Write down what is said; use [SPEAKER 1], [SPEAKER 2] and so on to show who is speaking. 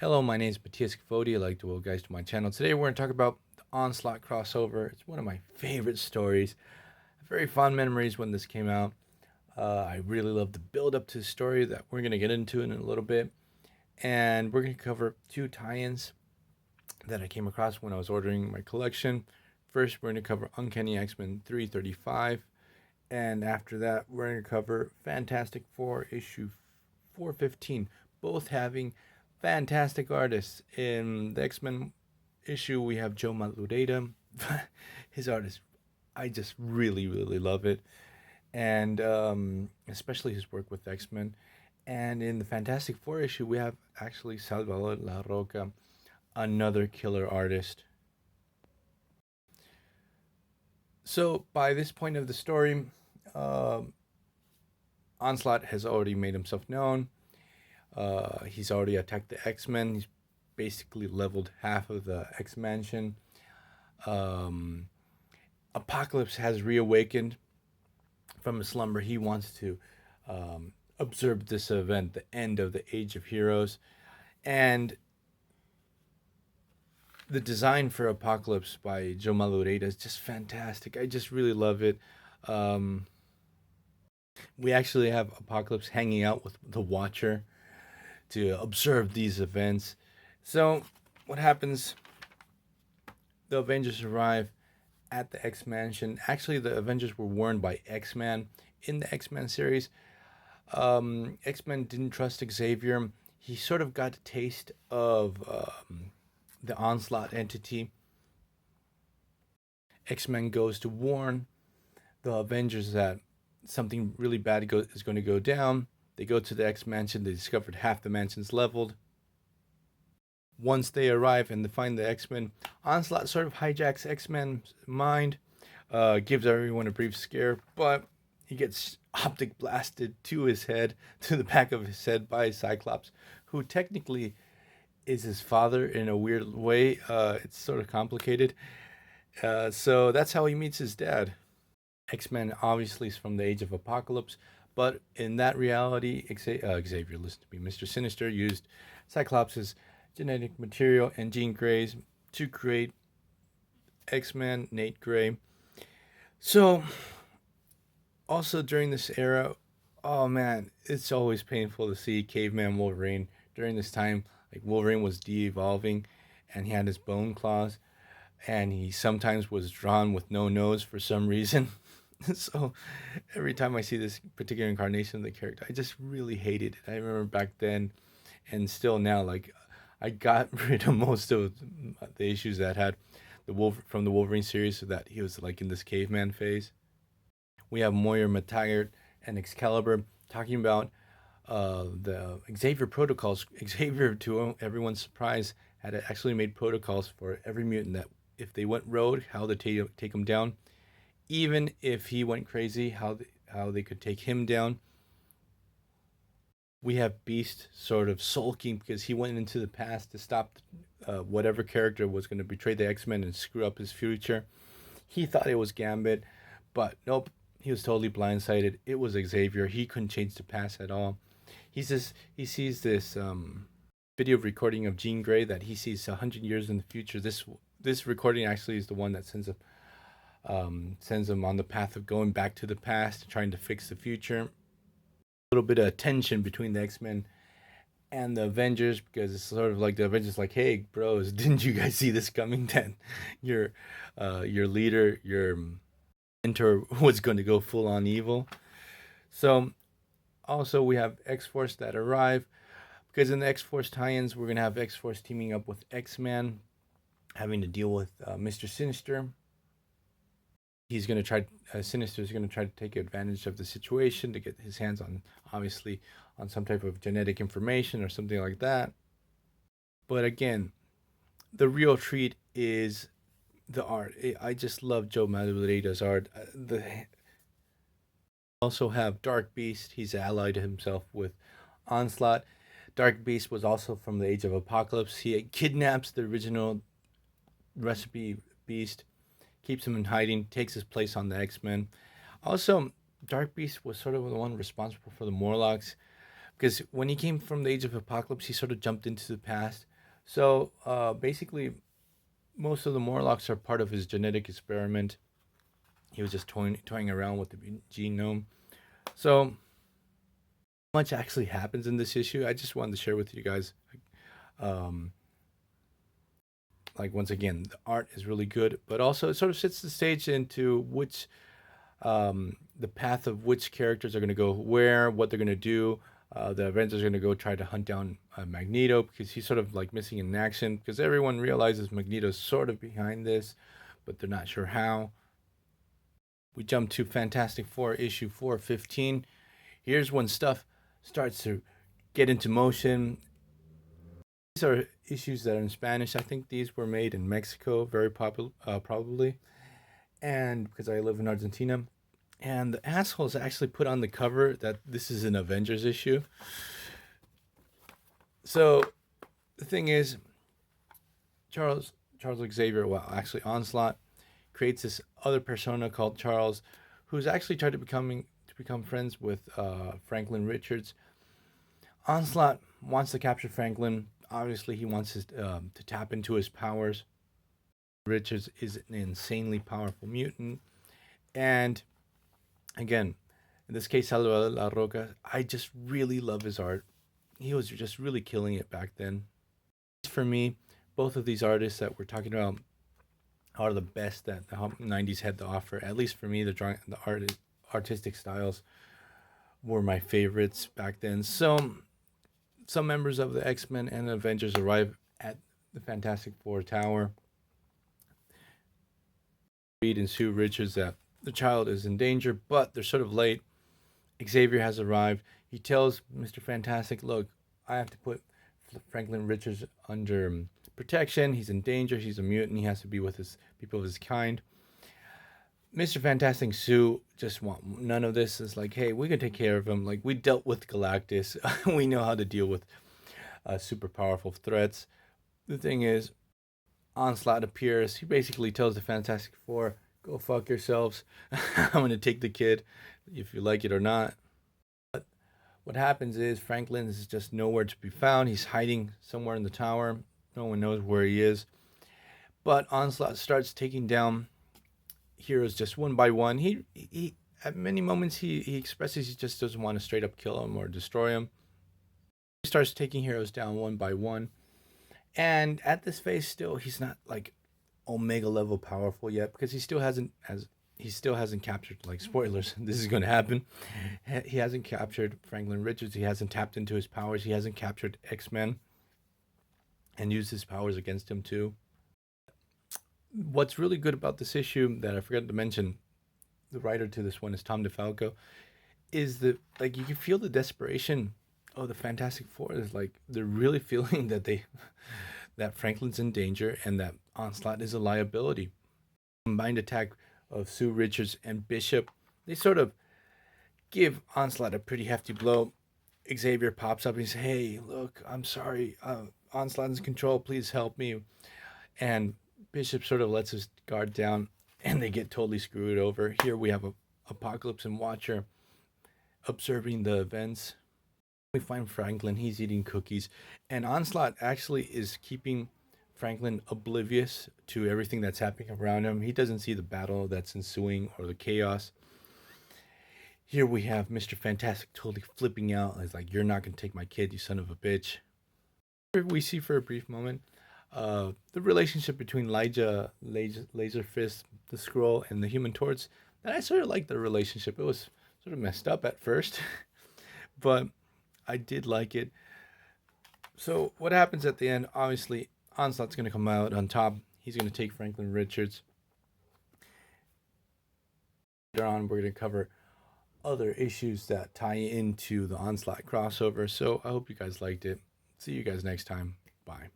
[SPEAKER 1] Hello, my name is Matthias Kafodi. I'd like to welcome guys to my channel. Today we're going to talk about the Onslaught crossover. It's one of my favorite stories. Very fond memories when this came out. I really love the build up to the story that we're going to get into in a little bit. And we're going to cover two tie-ins that I came across when I was ordering my collection. First, we're going to cover Uncanny X-Men 335. And after that, we're going to cover Fantastic Four issue 415, both having fantastic artists. In the X-Men issue, we have Joe Madureira. His artist, I just really love it. And especially his work with X-Men. And in the Fantastic Four issue, we have actually Salvador La Roca, another killer artist. So by this point of the story, Onslaught has already made himself known. He's already attacked the X-Men. He's basically leveled half of the X-Mansion. Apocalypse has reawakened from his slumber. He wants to observe this event, the end of the Age of Heroes. And the design for Apocalypse by Joe Madureira is just fantastic. I just really love it. We actually have Apocalypse hanging out with the Watcher to observe these events. So what happens? The Avengers arrive at the X-Mansion. Actually, the Avengers were warned by X-Men in the X-Men series. X-Men didn't trust Xavier. He sort of got a taste of the Onslaught entity. X-Men goes to warn the Avengers that something really bad is going to go down. They go to the X-Mansion. They discovered half the mansion's leveled. Once they arrive and they find the X-Men, Onslaught sort of hijacks X-Men's mind, gives everyone a brief scare, but he gets optic blasted to his head, to the back of his head by Cyclops, who technically is his father in a weird way. It's sort of complicated. So that's how he meets his dad. X-Men obviously is from the Age of Apocalypse, but in that reality, Xavier, listen to me, Mr. Sinister used Cyclops' genetic material and Jean Grey's to create X-Men, Nate Grey. So, also during this era, oh man, it's always painful to see Caveman Wolverine during this time. Like Wolverine was de-evolving, and he had his bone claws, and he sometimes was drawn with no nose for some reason. So every time I see this particular incarnation of the character, I just really hated it. I remember back then, and still now, like I got rid of most of the issues that had from the Wolverine series, so that he was like in this caveman phase. We have Moira McTaggart and Excalibur talking about the Xavier protocols. Xavier, to everyone's surprise, had actually made protocols for every mutant that if they went rogue, how to take them down. Even if he went crazy, how they could take him down. We have Beast sort of sulking because he went into the past to stop whatever character was going to betray the X-Men and screw up his future. He thought it was Gambit, but nope, he was totally blindsided. It was Xavier. He couldn't change the past at all. He sees this video recording of Jean Grey that he sees 100 years in the future. This recording actually is the one that sends him on the path of going back to the past, trying to fix the future. A little bit of tension between the X-Men and the Avengers, because it's sort of like the Avengers like, hey bros, didn't you guys see this coming? Then your leader, your mentor was going to go full on evil. So also we have X-Force that arrive, because in the X-Force tie-ins we're going to have X-Force teaming up with X-Men, having to deal with Mr. Sinister. He's going to try, Sinister is going to try to take advantage of the situation to get his hands on, obviously, on some type of genetic information or something like that. But again, the real treat is the art. I just love Joe Madureira's art. Also have Dark Beast. He's allied himself with Onslaught. Dark Beast was also from the Age of Apocalypse. He kidnaps the original Recipe Beast, keeps him in hiding, takes his place on the X-Men. Also, Dark Beast was sort of the one responsible for the Morlocks, because when he came from the Age of Apocalypse, he sort of jumped into the past So basically, most of the Morlocks are part of his genetic experiment. He was just toying around with the genome. So much actually happens in this issue. I just wanted to share with you guys. Um, like once again, the art is really good, but also it sort of sets the stage into which the path of which characters are going to go where, what they're going to do. The Avengers are going to go try to hunt down Magneto because he's sort of like missing in action because everyone realizes Magneto's sort of behind this, but they're not sure how. We jump to Fantastic Four issue 415. Here's when stuff starts to get into motion. These are issues that are in Spanish. I think these were made in Mexico, very popular, probably. And because I live in Argentina. And the assholes actually put on the cover that this is an Avengers issue. So the thing is, Charles Xavier, well, actually Onslaught, creates this other persona called Charles, who's actually tried to become friends with Franklin Richards. Onslaught wants to capture Franklin. Obviously, he wants to tap into his powers. Richards is an insanely powerful mutant. And again, in this case, Salvador La Roca, I just really love his art. He was just really killing it back then. For me, both of these artists that we're talking about are the best that the 90s had to offer. At least for me, the artistic styles were my favorites back then. So some members of the X-Men and the Avengers arrive at the Fantastic Four Tower. Reed and Sue Richards that the child is in danger, but they're sort of late. Xavier has arrived. He tells Mr. Fantastic, look, I have to put Franklin Richards under protection. He's in danger. He's a mutant. He has to be with his people of his kind. Mr. Fantastic and Sue just want none of this. It's like, hey, we can take care of him. Like, we dealt with Galactus. We know how to deal with super powerful threats. The thing is, Onslaught appears. He basically tells the Fantastic Four, go fuck yourselves. I'm going to take the kid if you like it or not. But what happens is Franklin is just nowhere to be found. He's hiding somewhere in the tower. No one knows where he is. But Onslaught starts taking down heroes just one by one. He at many moments he expresses he just doesn't want to straight up kill them or destroy them. He starts taking heroes down one by one. And at this phase still he's not like Omega level powerful yet because he still hasn't captured, like, spoilers, this is going to happen. He hasn't captured Franklin Richards. He hasn't tapped into his powers. He hasn't captured X-Men and used his powers against him too. What's really good about this issue that I forgot to mention, the writer to this one is Tom DeFalco, is that, like, you can feel the desperation of the Fantastic Four. Is like they're really feeling that that Franklin's in danger and that Onslaught is a liability. Combined attack of Sue Richards and Bishop, they sort of give Onslaught a pretty hefty blow. Xavier pops up and says, hey, look, I'm sorry, Onslaught's in control, please help me. And Bishop sort of lets his guard down and they get totally screwed over. Here we have Apocalypse and Watcher observing the events. We find Franklin, he's eating cookies, and Onslaught actually is keeping Franklin oblivious to everything that's happening around him. He doesn't see the battle that's ensuing or the chaos. Here we have Mr. Fantastic totally flipping out. He's like, you're not going to take my kid, you son of a bitch. We see for a brief moment the relationship between Laserfist, the Skrull, and the Human Torch. And I sort of liked the relationship. It was sort of messed up at first, but I did like it. So what happens at the end, obviously, Onslaught's going to come out on top. He's going to take Franklin Richards. Later on, we're going to cover other issues that tie into the Onslaught crossover. So I hope you guys liked it. See you guys next time. Bye.